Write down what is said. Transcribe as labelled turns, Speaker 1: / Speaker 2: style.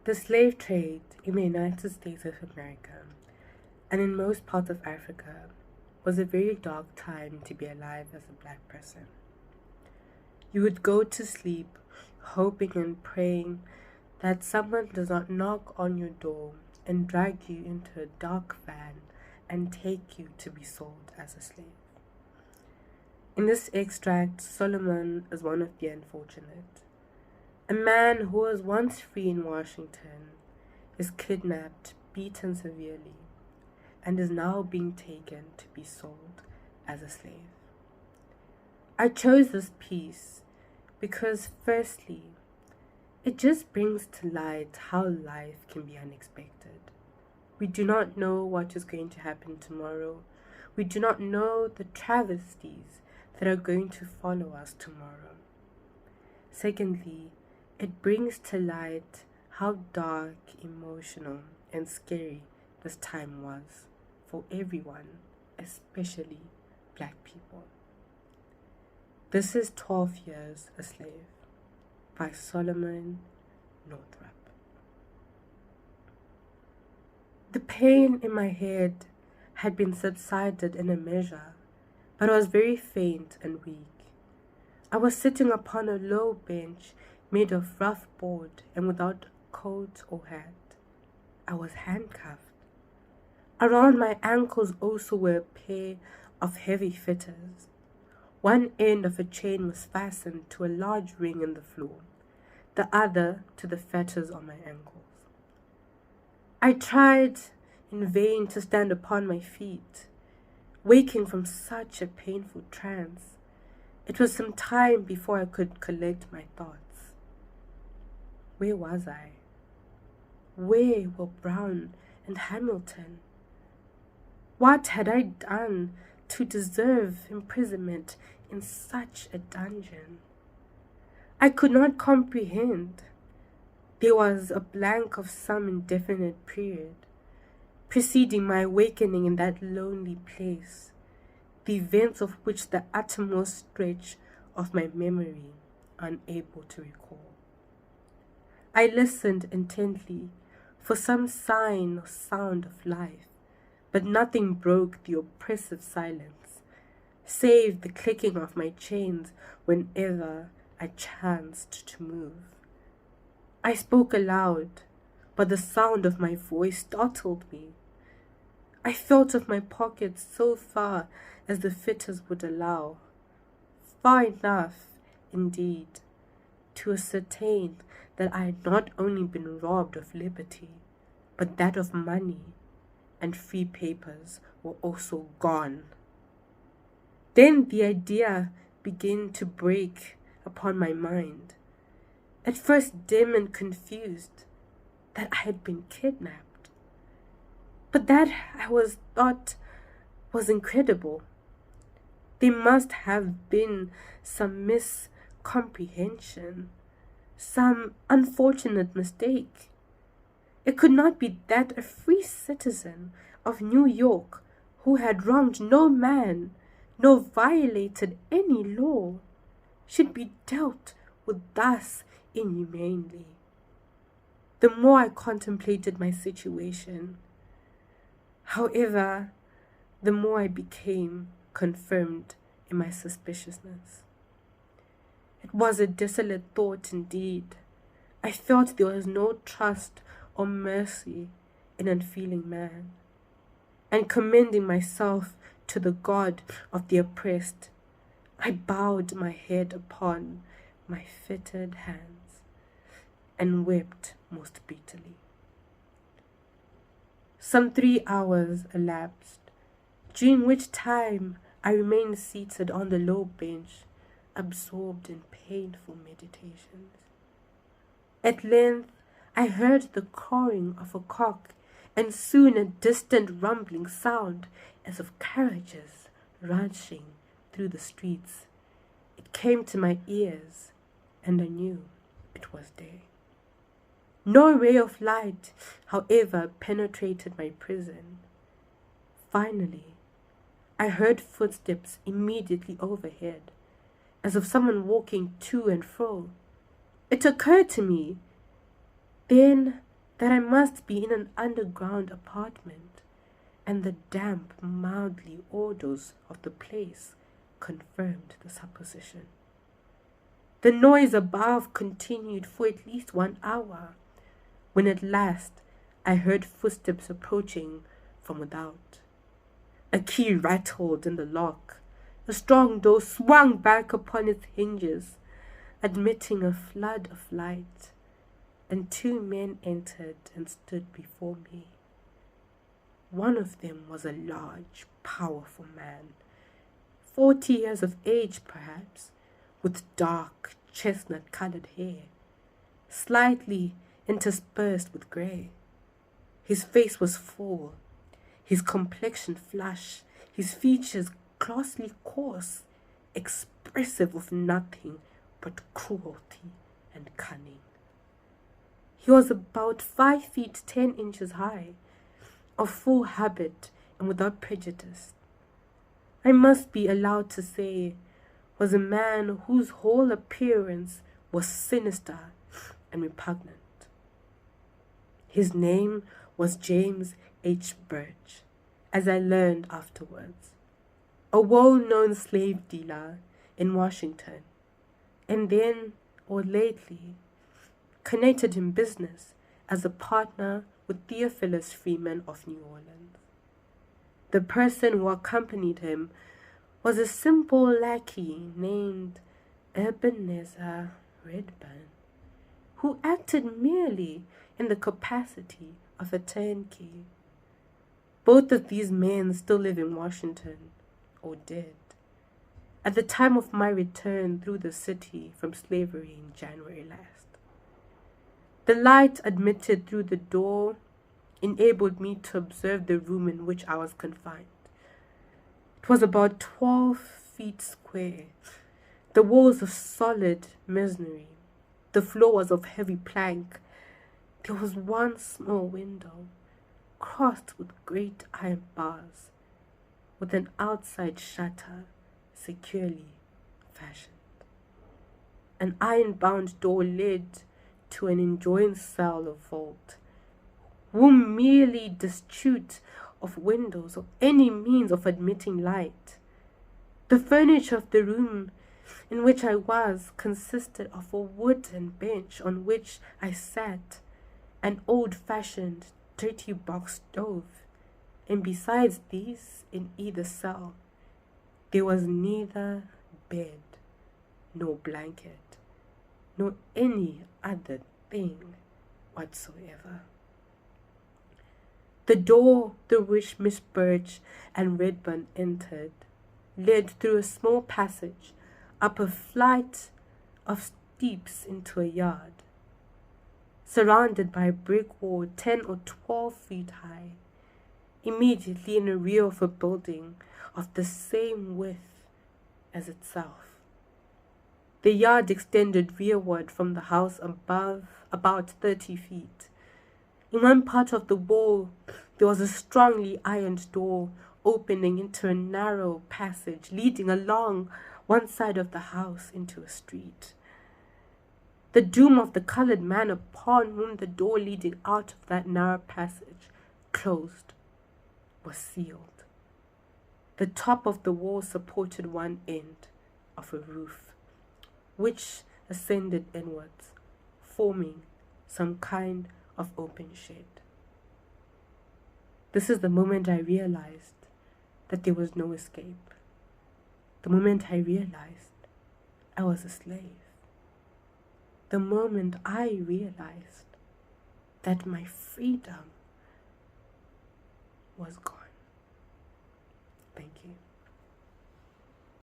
Speaker 1: The slave trade in the United States of America and in most parts of Africa was a very dark time to be alive as a black person. You would go to sleep hoping and praying that someone does not knock on your door and drag you into a dark van and take you to be sold as a slave. In this extract, Solomon is one of the unfortunate. A man who was once free in Washington is kidnapped, beaten severely, and is now being taken to be sold as a slave. I chose this piece because, firstly, it just brings to light how life can be unexpected. We do not know what is going to happen tomorrow. We do not know the travesties that are going to follow us tomorrow. Secondly, it brings to light how dark, emotional, and scary this time was for everyone, especially black people. This is 12 Years a Slave by Solomon Northup. The pain in my head had been subsided in a measure, but was very faint and weak. I was sitting upon a low bench made of rough board and without coat or hat. I was handcuffed. Around my ankles also were a pair of heavy fetters. One end of a chain was fastened to a large ring in the floor, the other to the fetters on my ankles. I tried in vain to stand upon my feet, waking from such a painful trance. It was some time before I could collect my thoughts. Where was I? Where were Brown and Hamilton? What had I done to deserve imprisonment in such a dungeon? I could not comprehend. There was a blank of some indefinite period preceding my awakening in that lonely place, the events of which the uttermost stretch of my memory unable to recall. I listened intently for some sign or sound of life, but nothing broke the oppressive silence, save the clicking of my chains whenever I chanced to move. I spoke aloud, but the sound of my voice startled me. I felt of my pockets so far as the fitters would allow, far enough, indeed, to ascertain that I had not only been robbed of liberty, but that of money, and free papers were also gone. Then the idea began to break upon my mind, at first dim and confused, that I had been kidnapped. But that I thought was incredible. There must have been some miscomprehension, some unfortunate mistake. It could not be that a free citizen of New York, who had wronged no man, nor violated any law, should be dealt with thus inhumanely. The more I contemplated my situation, however, the more I became confirmed in my suspiciousness. It was a desolate thought indeed. I felt there was no trust or mercy in unfeeling man, and commending myself to the God of the oppressed, I bowed my head upon my fettered hands and wept most bitterly. Some 3 hours elapsed, during which time I remained seated on the low bench, absorbed in painful meditations. At length, I heard the crowing of a cock, and soon a distant rumbling sound as of carriages rushing through the streets. It came to my ears, and I knew it was day. No ray of light, however, penetrated my prison. Finally, I heard footsteps immediately overhead, as of someone walking to and fro. It occurred to me then that I must be in an underground apartment, and the damp, mildly odors of the place confirmed the supposition. The noise above continued for at least 1 hour, when at last I heard footsteps approaching from without. A key rattled in the lock. A strong door swung back upon its hinges, admitting a flood of light, and 2 men entered and stood before me. One of them was a large, powerful man, 40 years of age perhaps, with dark, chestnut-colored hair, slightly interspersed with grey. His face was full, his complexion flush, his features glossily coarse, expressive of nothing but cruelty and cunning. He was about 5 feet 10 inches high, of full habit and without prejudice. I must be allowed to say, was a man whose whole appearance was sinister and repugnant. His name was James H. Birch, as I learned afterwards, a well-known slave dealer in Washington, and then, or lately, connected in business as a partner with Theophilus Freeman of New Orleans. The person who accompanied him was a simple lackey named Ebenezer Redburn, who acted merely in the capacity of a turnkey. Both of these men still live in Washington, or did, at the time of my return through the city from slavery in January last. The light admitted through the door enabled me to observe the room in which I was confined. It was about 12 feet square, the walls of solid masonry, the floor was of heavy plank. There was one small window, crossed with great iron bars, with an outside shutter securely fashioned. An iron-bound door led to an adjoining cell or vault, womb merely destitute of windows or any means of admitting light. The furniture of the room in which I was consisted of a wooden bench on which I sat, an old-fashioned dirty box stove, and besides these, in either cell, there was neither bed, nor blanket, nor any other thing whatsoever. The door through which Miss Birch and Redburn entered led through a small passage up a flight of steps into a yard, surrounded by a brick wall 10 or 12 feet high, immediately in the rear of a building of the same width as itself. The yard extended rearward from the house above about 30 feet. In one part of the wall, there was a strongly ironed door opening into a narrow passage leading along one side of the house into a street. The doom of the colored man upon whom the door leading out of that narrow passage closed was sealed. The top of the wall supported one end of a roof, which ascended inwards, forming some kind of open shed. This is the moment I realized that there was no escape. The moment I realized I was a slave. The moment I realized that my freedom was gone. Thank you.